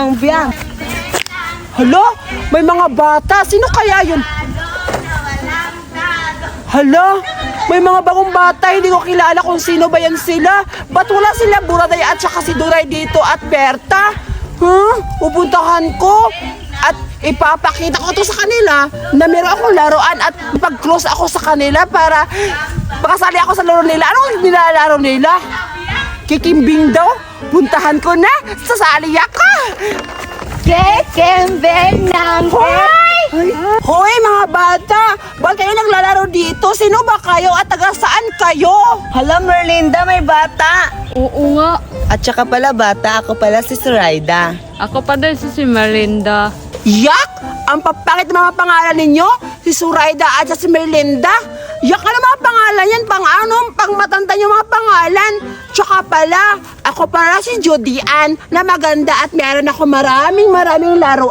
ng biyang. Hala, may mga bata. Sino kaya yun? Hala, may mga bagong bata. Hindi ko kilala kung sino ba yan sila. Ba't wala sila Buraday at saka si Duray dito at Berta? Pupuntahan ko at ipapakita ko to sa kanila na meron akong laruan at pag-close ako sa kanila para makasali ako sa laro nila. Anong nilalaro nila? Kikimbing daw? Puntahan ko na. Sasali ako. Kikimbing ng Hoy mga bata, ba't kayo naglalaro dito? Sino ba kayo at taga saan kayo? Hala, Merlinda, may bata. Oo nga. At saka pala bata, ako pala si Zoraida. Ako pa din si Melinda. Yak! Ang papangit ng mga pangalan ninyo? Si Zoraida at si Merlinda? Yak ka na mga pangalan yan, pang matanda yung mga pangalan. Tsaka pala, ako pala si Judy Ann na maganda at meron ako maraming laro.